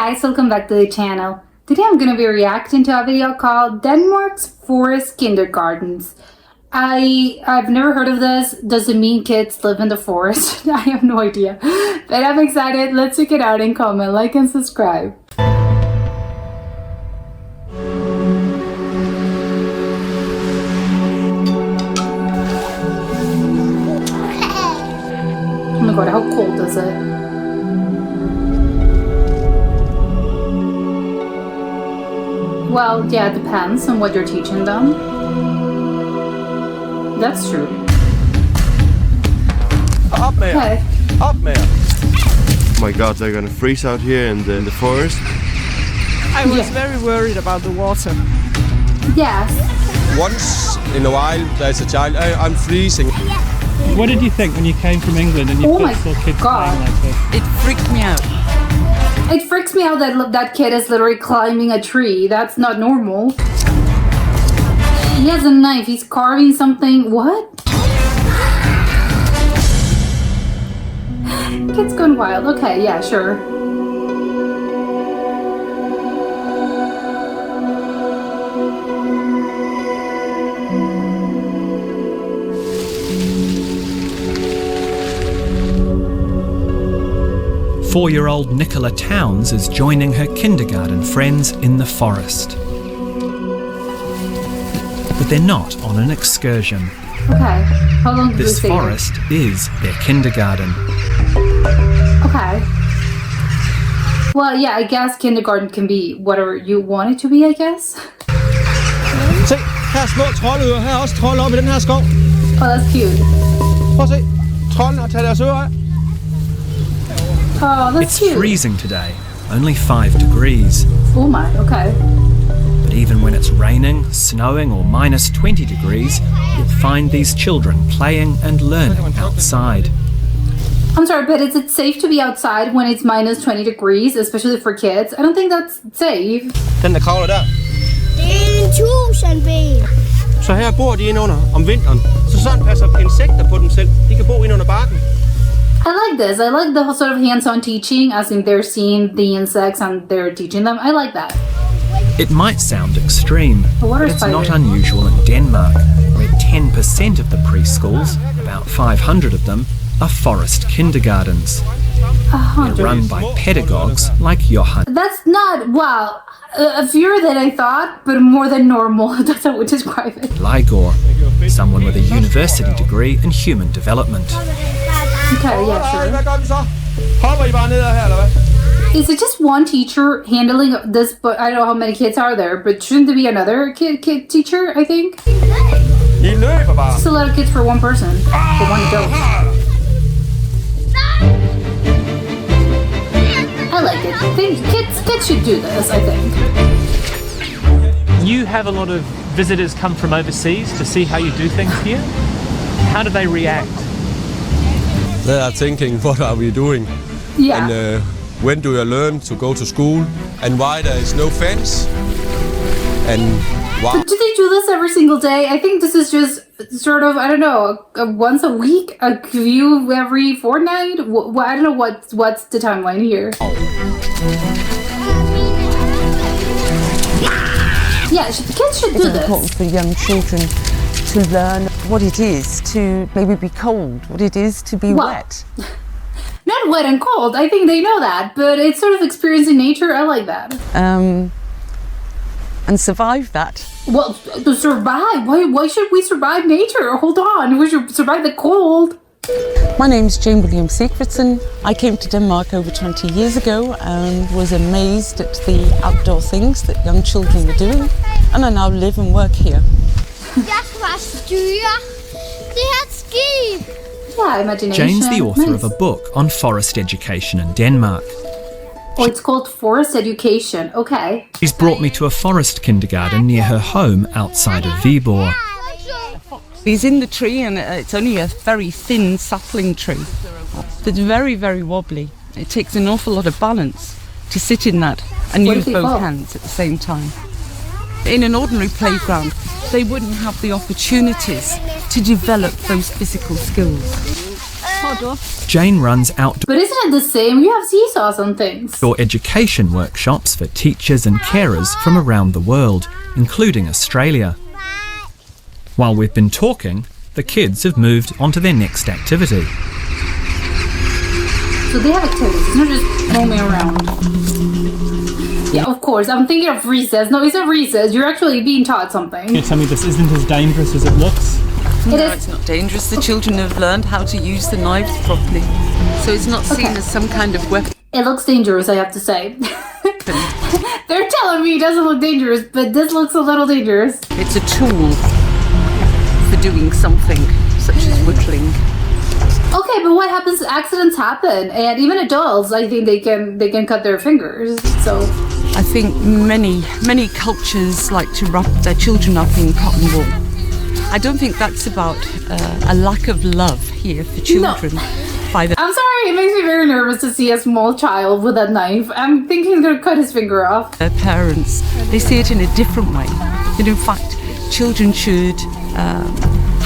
guys, welcome back to the channel. Today I'm going to be reacting to a video called Denmark's Forest Kindergartens. I've never heard of this. Does it mean kids live in the forest? I have no idea. But I'm excited. Let's check it out and comment, like, and subscribe. Oh my god, how cold is it? Well, yeah, it depends on what you're teaching them. That's true. Up med jer. Okay. Up med jer. Oh my god, they're gonna freeze out here in the forest. I was very worried about the water. Yes. Once in a while, there's a child. I'm freezing. What did you think when you came from England and you first saw kids playing like this? It freaked me out. It freaks me out that that kid is literally climbing a tree. That's not normal. He has a knife. He's carving something. What? Kid's gone wild. Okay, yeah, sure. Four-year-old Nicola Towns is joining her kindergarten friends in the forest. But they're not on an excursion. Okay. How long did we This stay forest is their kindergarten. Okay. Well, yeah, I guess kindergarten can be whatever you want it to be, I guess. Se, her er små troldøer. Her er også trolde oppe i den her skov. Oh, that's cute. Prøv at se. Troldene har taget deres ører af. Oh, that's It's cute. freezing today, only 5 degrees. Oh my, okay. But even when it's raining, snowing or minus 20 degrees, you'll find these children playing and learning outside. I'm sorry, but is it safe to be outside when it's minus 20 degrees, especially for kids? I don't think that's safe. Den der kravler der. Det er en tusindben. Så her bor de inde under om vinteren. Så sådan passer insekter på dem selv. De kan bo inde under barken. I like this. I like the whole sort of hands-on teaching, as in they're seeing the insects and they're teaching them. I like that. It might sound extreme, A water but it's not spider. unusual in Denmark, where 10% of the preschools, about 500 of them, are forest kindergartens. They're run by pedagogues like Johan. That's not, wow, fewer than I thought, but more than normal. That's how I would describe it. Ligor, someone with a university degree in human development. Okay, yeah, sure. Hvad gør vi så? Hopper I bare ned her, eller hvad? Is it just one teacher handling this? But I don't know how many kids are there, but shouldn't there be another kid teacher, I think? I løber bare. Just a lot of kids for one person, for one adult. I like it. I think kids should do this, I think. You have a lot of visitors come from overseas to see how you do things here. How do they react? They are thinking, what are we doing? Yeah. And when do you learn to go to school? And why there is no fence? And why? But do they do this every single day? I think this is just sort of, I don't know, once a week, a view every fortnight. I don't know what's the timeline here. Yeah, the kids should do It's important this. for young children to learn what it is to maybe be cold, what it is to be Well, wet. Not wet and cold. I think they know that, but it's sort of experiencing nature. I like that. And survive that. Well, to survive. Why should we survive nature? Hold on, we should survive the cold. My name's Jane William Sigfridson. I came to Denmark over 20 years ago and was amazed at the outdoor things that young children were doing, and I now live and work here. Jeg skal bare styre. Det her er et skib. Yeah, imagination. Jane's the author of Nice. a book on forest education in Denmark. Oh, it's called Forest Education. Okay. She's brought me to a forest kindergarten near her home outside of Viborg. He's in the tree and it's only a very thin sapling tree. It's very, very wobbly. It takes an awful lot of balance to sit in that and What use does he both call? hands at the same time. In an ordinary playground, they wouldn't have the opportunities to develop those physical skills. Jane runs outdoor But isn't it the same? You have seesaws on things. education workshops for teachers and carers from around the world, including Australia. While we've been talking, the kids have moved on to their next activity. So they have activities, it's not just roaming around. Yeah, of course. I'm thinking of recess. No, it's a recess. You're actually being taught something. You tell me this isn't as dangerous as it looks? No, is- it's not dangerous. The children have learned how to use the knives properly. So it's not seen as some kind of weapon. It looks dangerous, I have to say. They're telling me it doesn't look dangerous, but this looks a little dangerous. It's a tool for doing something, such as whittling. Okay, but what happens? Accidents happen, and even adults, I think they can cut their fingers. So I think many cultures like to wrap their children up in cotton wool. I don't think that's about a lack of love here for children. By the I'm sorry, it makes me very nervous to see a small child with a knife. I'm thinking he's gonna cut his finger off. their parents. They see it in a different way. And in fact, children should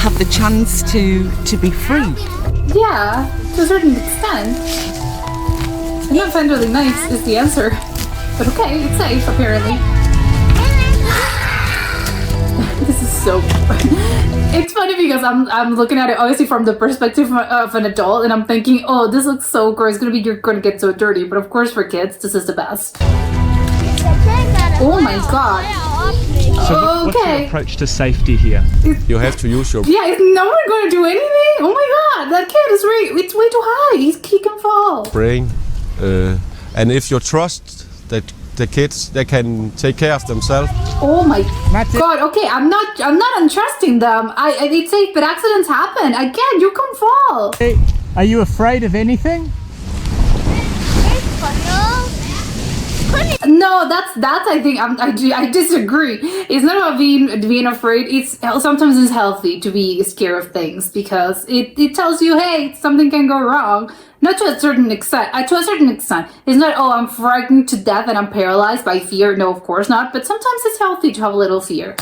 have the chance to be free. Yeah, to a certain extent. And not find really nice is the answer. But okay, it's safe apparently. This is so it's funny because I'm looking at it obviously from the perspective of an adult, and I'm thinking, oh, this looks so gross, you're gonna get so dirty. But of course for kids, this is the best. Oh my god. So what's your Okay. approach to safety here? You have to use your Yeah, is no one gonna do anything? Oh my god, that kid is it's way too high. He can fall. brain, and if you trust that the kids, they can take care of themselves. Oh my god. Okay, I'm not untrusting them. It's safe, but accidents happen. Again, you can fall. Are you afraid of anything? No, that's I think I disagree. It's not about being afraid. It's sometimes it's healthy to be scared of things because it tells you, hey, something can go wrong. Not to a certain extent. To a certain extent, it's not, oh, I'm frightened to death and I'm paralyzed by fear. No, of course not. But sometimes it's healthy to have a little fear.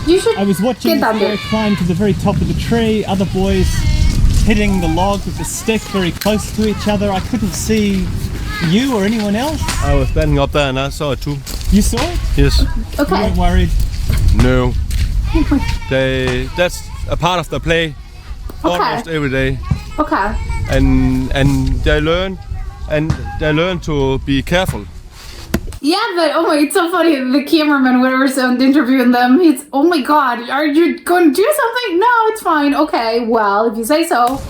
You should I was watching get this down boy there. climb to the very top of the tree, other boys hitting the log with the stick very close to each other. I couldn't see you or anyone else. I was standing up there and I saw it too. You saw it? Yes. You Okay. weren't worried? No. That's a part of the play. Almost every day. Okay. And they learn to be careful. Yeah, but oh my, it's so funny. The cameraman, whatever's interviewing them, he's, oh my god, are you going to do something? No, it's fine. Okay, well, if you say so.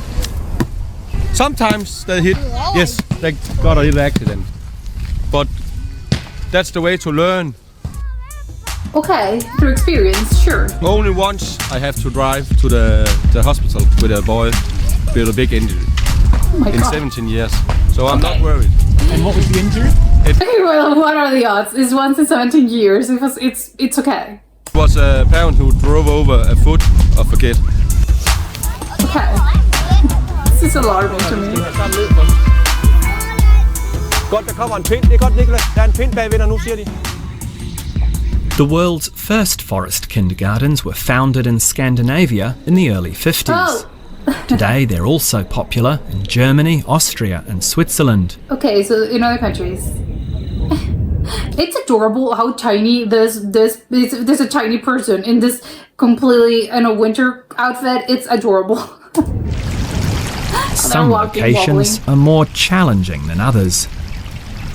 Sometimes they hit, yes, they got a little accident. But that's the way to learn. Okay, through experience, sure. Only once I have to drive to the hospital with a boy with a big injury Oh my in god. 17 years. So I'm not worried. And what was the injury? Okay, well, what are the odds? It's once in 17 years. It's okay. It was a parent who drove over a foot of a kid. Okay. This is alarming to me. Godt, der kommer en pind. Det er godt, Nicola. Der er en pind bagved dig nu, siger de. The world's first forest kindergartens were founded in Scandinavia in the early 50s. Oh. Today they're also popular in Germany, Austria and Switzerland. Okay, so in other countries. It's adorable how tiny there's a tiny person in this completely in a winter outfit. It's adorable. Some walking, locations are more challenging than others.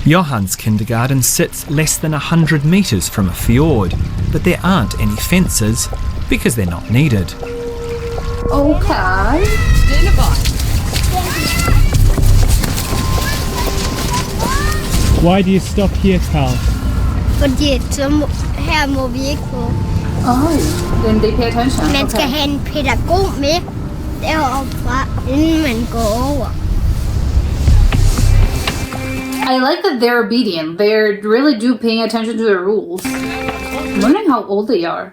Johann's kindergarten sits less than 100 metres from a fjord, but there aren't any fences because they're not needed. Okay. Why do you stop here, Carl? Fordi her må vi ikke gå. Oh, then they pay attention. Man skal have en pædagog med deroppe fra, inden man går over. I like that they're obedient. They really do paying attention to the rules. I'm wondering how old they are.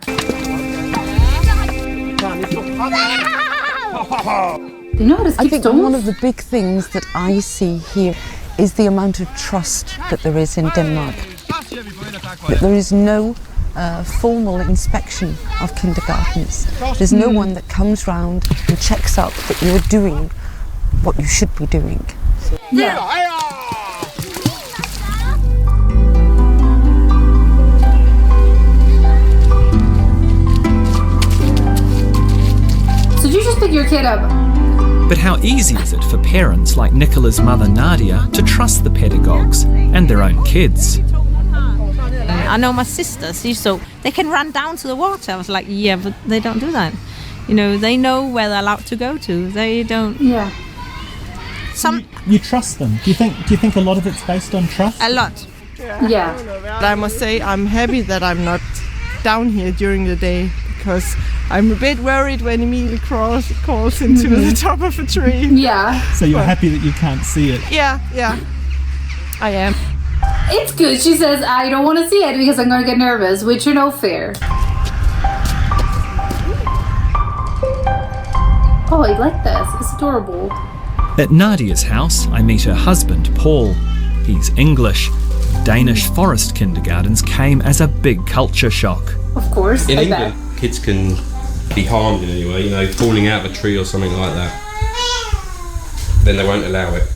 They know how to I skip think stones? one of the big things that I see here is the amount of trust that there is in Denmark. That there is no a formal inspection of kindergartens. There's no one that comes round and checks up that you're doing what you should be doing. Yeah. So you just pick your kid up. But how easy is it for parents like Nicola's mother Nadia to trust the pedagogues and their own kids? I know my sisters, so they can run down to the water. I was like, yeah, but they don't do that. You know, they know where they're allowed to go to. They don't. Yeah. You trust them. Do you think a lot of it's based on trust? A lot. Yeah. But I must say I'm happy that I'm not down here during the day, because I'm a bit worried when Emil crawls into the top of a tree. Yeah. So you're happy that you can't see it? Yeah, I am. It's good. She says, I don't want to see it because I'm going to get nervous, which you know, fair. Oh, I like this. It's adorable. At Nadia's house, I meet her husband, Paul. He's English. Danish forest kindergartens came as a big culture shock. Of course. In I England, bet. kids can be harmed in any way, you know, falling out of a tree or something like that. Then they won't allow it.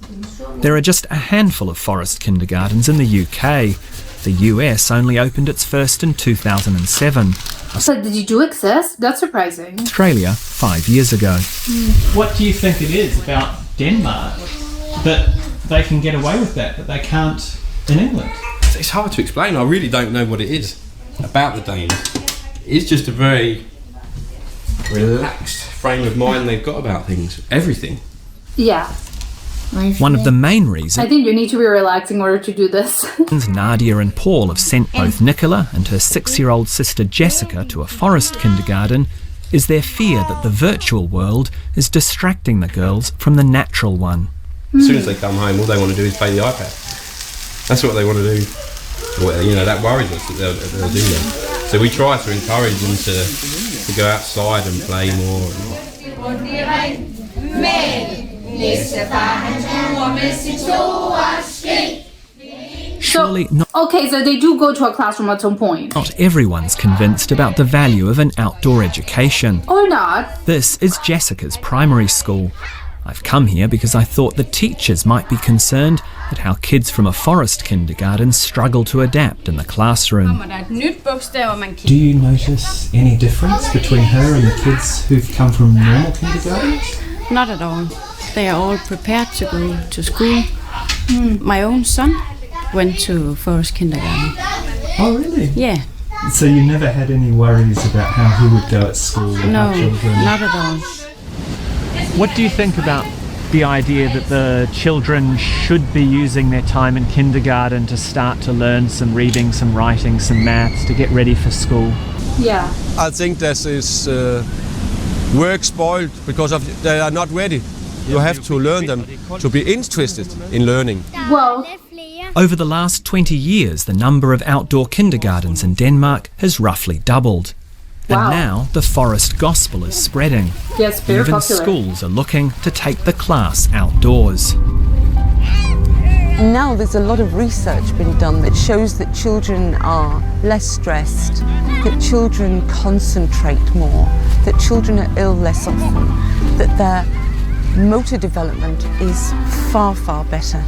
There are just a handful of forest kindergartens in the UK. The US only opened its first in 2007. So did you do exist? That's surprising. Australia 5 years ago. What do you think it is about Denmark that they can get away with that, but they can't in England? It's hard to explain. I really don't know what it is about the Danes. It's just a very relaxed frame of mind they've got about things. Everything. Yeah. One of the main I reasons think you need to be relaxed in order to do this. Nadia and Paul have sent both Nicola and her 6-year-old sister Jessica to a forest kindergarten is their fear that the virtual world is distracting the girls from the natural one. As soon as they come home, all they want to do is play the iPad. That's what they want to do. Well, you know, that worries us that they'll do that. So we try to encourage them to go outside and play more. Surely not. Okay, so they do go to a classroom at some point. Not everyone's convinced about the value of an outdoor education. Or not. This is Jessica's primary school. I've come here because I thought the teachers might be concerned at how kids from a forest kindergarten struggle to adapt in the classroom. Do you notice any difference between her and the kids who've come from normal kindergartens? Not at all. They are all prepared to go to school. My own son went to forest kindergarten. Oh, really? Yeah. So you never had any worries about how he would go at school with No, our children? not at all. What do you think about the idea that the children should be using their time in kindergarten to start to learn some reading, some writing, some maths to get ready for school? Yeah. I think this is work spoiled because they are not ready. You have to learn them to be interested in learning. Well, Over the last 20 years, the number of outdoor kindergartens in Denmark has roughly doubled. And Wow. now the forest gospel is spreading. yes, very Even popular. schools are looking to take the class outdoors. And now there's a lot of research been done that shows that children are less stressed, that children concentrate more, that children are ill less often, that their motor development is far, far better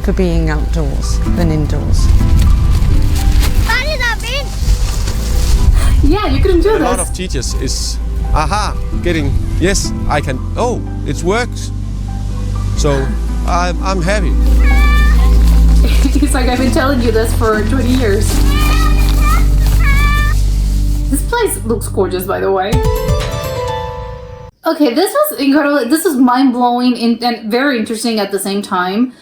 for being outdoors than indoors. Yeah, you couldn't do A lot this. of teachers is, getting, yes, I can, oh, it works. So I'm happy. He's like, I've been telling you this for 20 years. This place looks gorgeous, by the way. Okay, this was incredible. This is mind-blowing and very interesting at the same time.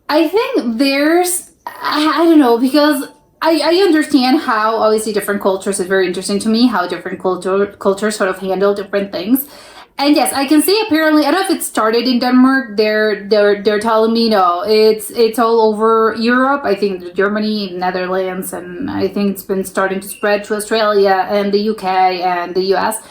I think there's, I don't know, because I understand how obviously different cultures is very interesting to me, how different cultures sort of handle different things. And yes, I can see apparently, I don't know if it started in Denmark, they're telling me no, it's all over Europe. I think Germany, Netherlands, and I think it's been starting to spread to Australia and the UK and the US.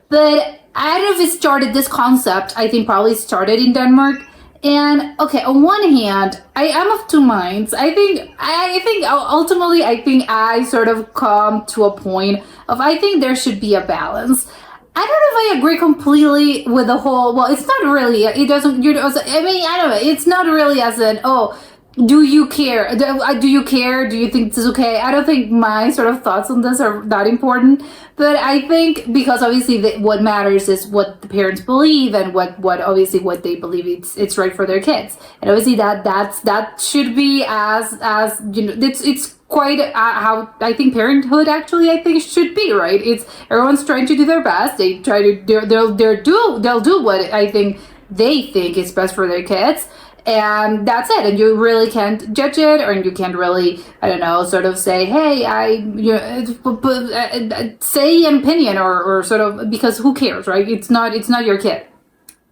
But I don't know if it started, this concept, I think probably started in Denmark. And okay, on one hand, I am of two minds. I think ultimately, I sort of come to a point of I think there should be a balance. I don't know if I agree completely with the whole. Well, it's not really. It doesn't. I mean, I don't know. It's not really as an do you care? Do you care? Do you think this is okay? I don't think my sort of thoughts on this are that important. But I think because obviously what matters is what the parents believe and what obviously what they believe it's right for their kids. And obviously that should be as you know it's quite how I think parenthood actually I think should be, right? It's everyone's trying to do their best. They try to they'll do what I think they think is best for their kids. And that's it. And you really can't judge it, or you can't really, I don't know, sort of say, hey, say an opinion or sort of, because who cares, right? It's not your kid.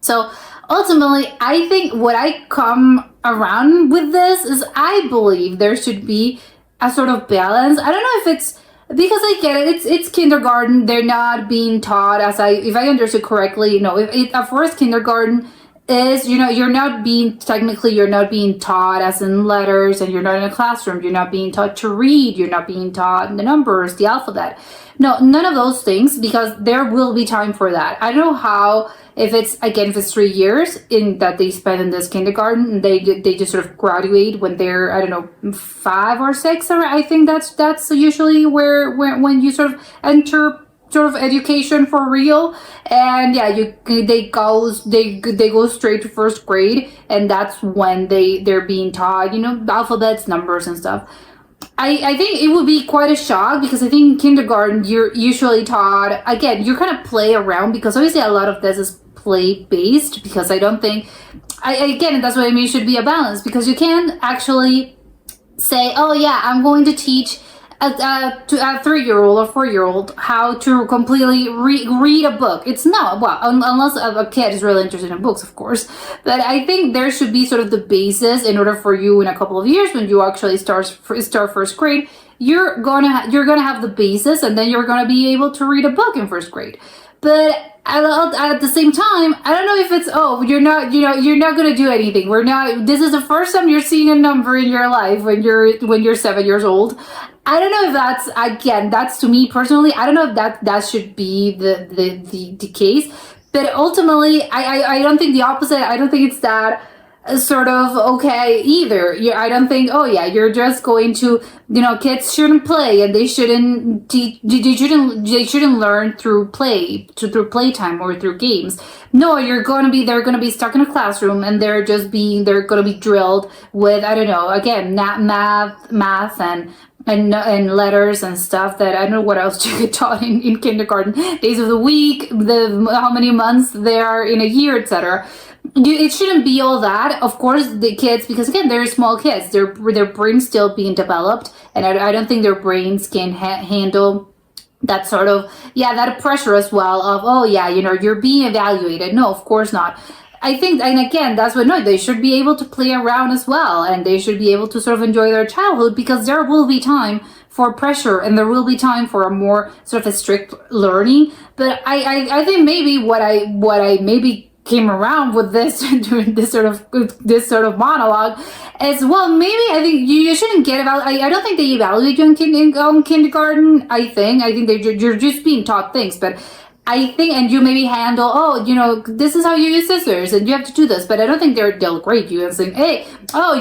So ultimately, I think what I come around with this is I believe there should be a sort of balance. I don't know if it's, because I get it, it's kindergarten. They're not being taught if I understood correctly, if a forest kindergarten is, you're not being taught as in letters, and you're not in a classroom, you're not being taught to read, you're not being taught the numbers, the alphabet. No, none of those things, because there will be time for that. I don't know how, if it's 3 years in that they spend in this kindergarten, they just sort of graduate when they're, I don't know, 5 or 6, or I think that's usually when you sort of enter sort of education for real. And yeah, they go straight to first grade, and that's when they're being taught alphabets, numbers and stuff. I think it would be quite a shock, because I think in kindergarten you're usually taught, again, you kind of play around, because obviously a lot of this is play based, because I don't think again, that's what I mean, it should be a balance, because you can't actually say, oh yeah, I'm going to teach a 3-year-old or 4-year-old how to completely read a book. It's not, well, unless a kid is really interested in books, of course. But I think there should be sort of the basis in order for you in a couple of years, when you actually start first grade, you're gonna have the basis, and then you're gonna be able to read a book in first grade. But at the same time, I don't know if it's, you're not going to do anything. This is the first time you're seeing a number in your life when you're 7 years old. I don't know if that's to me personally, I don't know if that should be the case. But ultimately, I don't think the opposite. I don't think it's that sort of okay either. I don't think, you're just going to, kids shouldn't play, and they shouldn't learn through playtime or through games. No, they're going to be stuck in a classroom, and they're going to be drilled with, I don't know, again, math and letters and stuff that I don't know what else you get taught in kindergarten, days of the week, how many months there are in a year, etc. It shouldn't be all that. Of course, the kids, because again, they're small kids, their brain's still being developed, and I don't think their brains can handle that sort of, that pressure as well of, you're being evaluated. No, of course not. I think, and again, that's what, no, they should be able to play around as well, and they should be able to sort of enjoy their childhood, because there will be time for pressure, and there will be time for a more sort of a strict learning. But I think maybe what I maybe came around with this during this sort of monologue as well. Maybe I think you shouldn't get I don't think they evaluate you in kindergarten. I think you're just being taught things, but I think, and you maybe handle, this is how you use scissors, and you have to do this, but I don't think they'll grade you and saying, hey,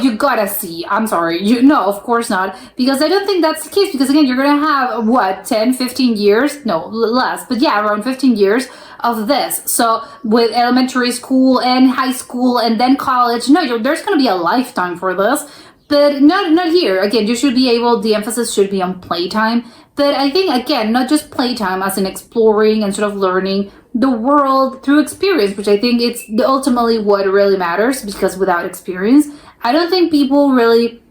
you got a C. I'm sorry. No, of course not, because I don't think that's the case, because again, you're going to have, 10, 15 years? No, less, but yeah, around 15 years of this. So with elementary school and high school and then college, there's going to be a lifetime for this. But not here. Again, the emphasis should be on playtime. But I think, again, not just playtime as in exploring and sort of learning the world through experience, which I think it's ultimately what really matters, because without experience, I don't think people really,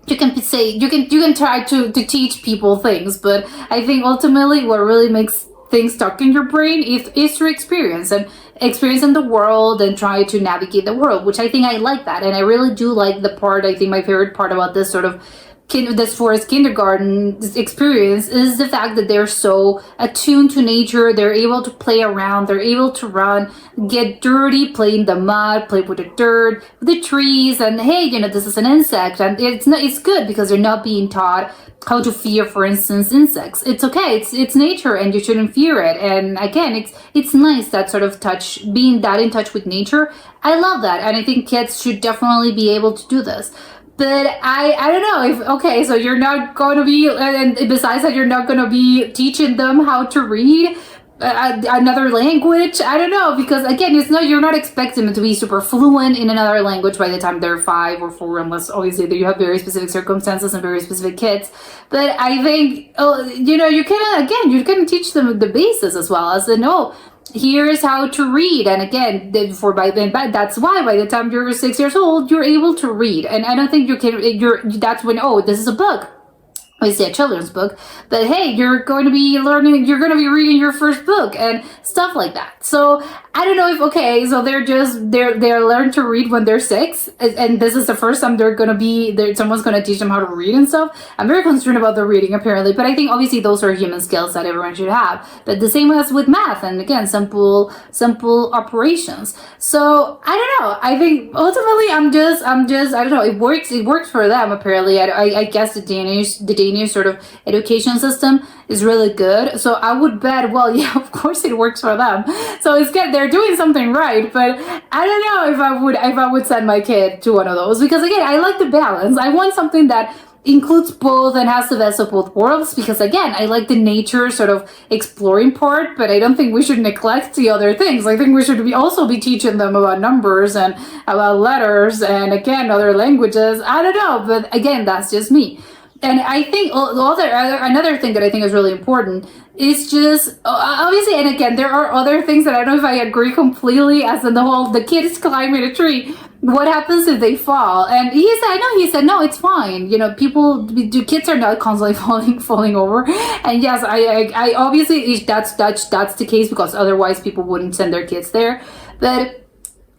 you can try to teach people things, but I think ultimately what really makes things stuck in your brain is through experience, and experience in the world, and try to navigate the world, which I think I like that. And I really do like the part, I think my favorite part about this sort of this forest kindergarten experience is the fact that they're so attuned to nature. They're able to play around, they're able to run, get dirty, play in the mud, play with the dirt, with the trees, and hey, you know, this is an insect, and it's good because they're not being taught how to fear, for instance, insects. It's okay, it's nature, and you shouldn't fear it. And again, it's nice, that sort of touch, being that in touch with nature. I love that, and I think kids should definitely be able to do this. But I don't know if, okay, so you're not going to be, and besides that, you're not going to be teaching them how to read another language. I don't know, because again, you're not expecting them to be super fluent in another language by the time they're 5 or 4, unless obviously you have very specific circumstances and very specific kids. But I think, you know, you can teach them the basis as well as here's how to read. And again, that's why by the time you're 6 years old, you're able to read. And I don't think that's when, this is a book. Obviously a children's book, but hey, you're going to be reading your first book and stuff like that. So I don't know if, so they're learned to read when they're 6, and this is the first time someone's going to teach them how to read and stuff. I'm very concerned about the reading apparently, but I think obviously those are human skills that everyone should have. But the same as with math, and again, simple operations. So I don't know. I think ultimately I'm just I don't know. It works for them apparently. I guess the Danish sort of education system is really good. So I would bet, well, yeah, of course it works for them. So it's good. They're doing something right. But I don't know if I would send my kid to one of those, because again, I like the balance. I want something that includes both and has the best of both worlds, because again, I like the nature sort of exploring part, but I don't think we should neglect the other things. I think we should also be teaching them about numbers and about letters and again, other languages. I don't know, but again, that's just me. And I think another thing that I think is really important is just, obviously, and again, there are other things that I don't know if I agree completely, as in the kids climbing a tree. What happens if they fall? And he said, no, it's fine. You know, kids are not constantly falling over. And yes, I obviously, that's the case, because otherwise people wouldn't send their kids there. But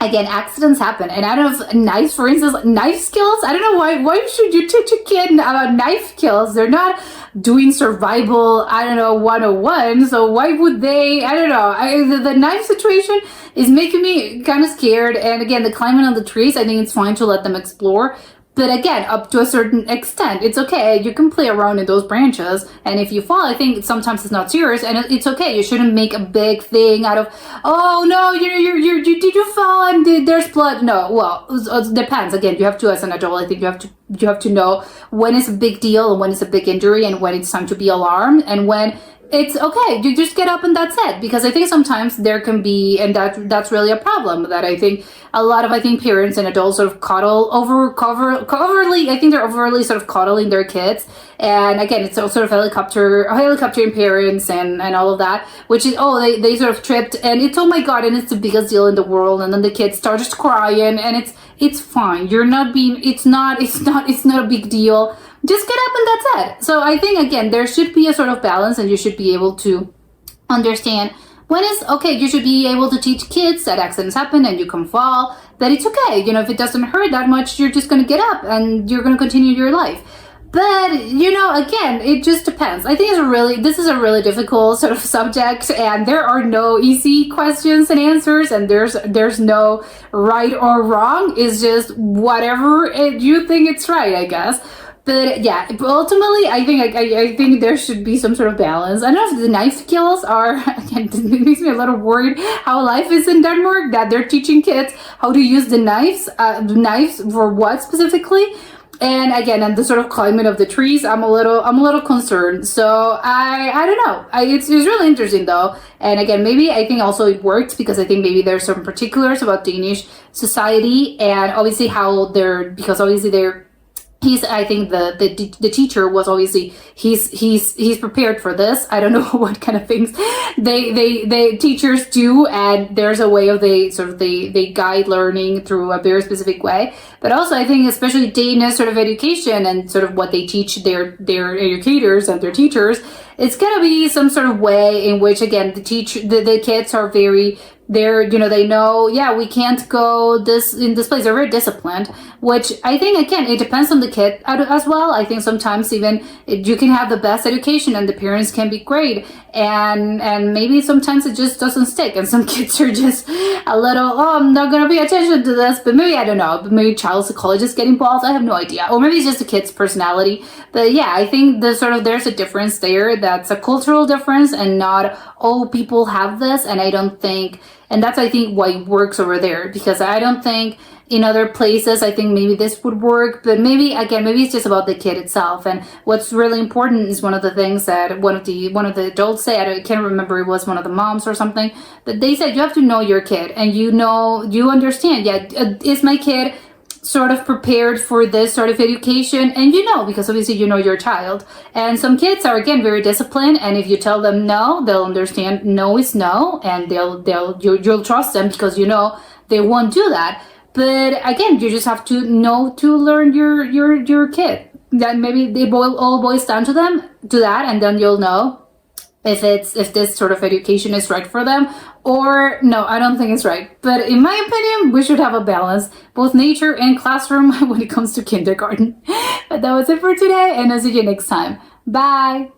again, accidents happen. And I don't know, knives, for instance, knife skills. I don't know why should you teach a kid about knife skills? They're not doing survival, 101. So why would they? I don't know. The knife situation is making me kind of scared. And again, the climbing on the trees, I think it's fine to let them explore. But again, up to a certain extent, it's okay. You can play around in those branches. And if you fall, I think sometimes it's not serious, and it's okay. You shouldn't make a big thing out of, oh no, you fall and there's blood. No, well, it depends. Again, you have to, as an adult, I think you have to know when it's a big deal and when it's a big injury and when it's time to be alarmed and when it's okay, you just get up and that's it. Because I think sometimes there can be, and that's really a problem, that I think a lot of parents and adults sort of overly, I think they're overly sort of coddling their kids. And again, it's sort of helicoptering parents and all of that, which is, they sort of tripped and it's, oh my God, and it's the biggest deal in the world. And then the kid starts just crying, and it's fine. You're not being, it's not a big deal. Just get up and that's it. So I think, again, there should be a sort of balance, and you should be able to understand when it's okay. You should be able to teach kids that accidents happen and you can fall, but it's okay. You know, if it doesn't hurt that much, you're just going to get up and you're going to continue your life. But, again, it just depends. I think this is a really difficult sort of subject, and there are no easy questions and answers, and there's no right or wrong. It's just whatever you think it's right, I guess. But yeah, ultimately, I think there should be some sort of balance. I don't know if the knife skills are, again, it makes me a little worried how life is in Denmark, that they're teaching kids how to use the knives for what specifically. And again, and the sort of climate of the trees, I'm a little concerned. So I don't know. It's really interesting though. And again, maybe I think also it works because I think maybe there's some particulars about Danish society, and obviously I think the teacher was obviously he's prepared for this. I don't know what kind of things they teachers do, and there's a way of they guide learning through a very specific way. But also I think especially Danish sort of education and sort of what they teach their educators and their teachers, it's gonna be some sort of way in which again the kids are very they're, you know, they know, yeah, we can't go in this place. They're very disciplined, which I think, again, it depends on the kid as well. I think sometimes even you can have the best education and the parents can be great, and maybe sometimes it just doesn't stick, and some kids are just a little, oh, I'm not gonna pay attention to this, but maybe, I don't know, but maybe child psychologists get involved. I have no idea, or maybe it's just the kid's personality. But yeah, I think there's a difference there. That's a cultural difference, and not all people have this. And I don't think, and that's, I think, why it works over there, because I don't think in other places, I think maybe this would work, but maybe, again, maybe it's just about the kid itself. And what's really important is one of the things that one of the adults say, I can't remember, it was one of the moms or something, but they said you have to know your kid, and you understand, yeah, is my kid sort of prepared for this sort of education? And because obviously you know your child. And some kids are, again, very disciplined, and if you tell them no, they'll understand no is no, and you'll trust them because they won't do that. But again, you just have to know to learn your kid. That maybe they all boils down to that, and then you'll know if this sort of education is right for them, or no, I don't think it's right. But in my opinion, we should have a balance, both nature and classroom, when it comes to kindergarten. But that was it for today, and I'll see you next time. Bye!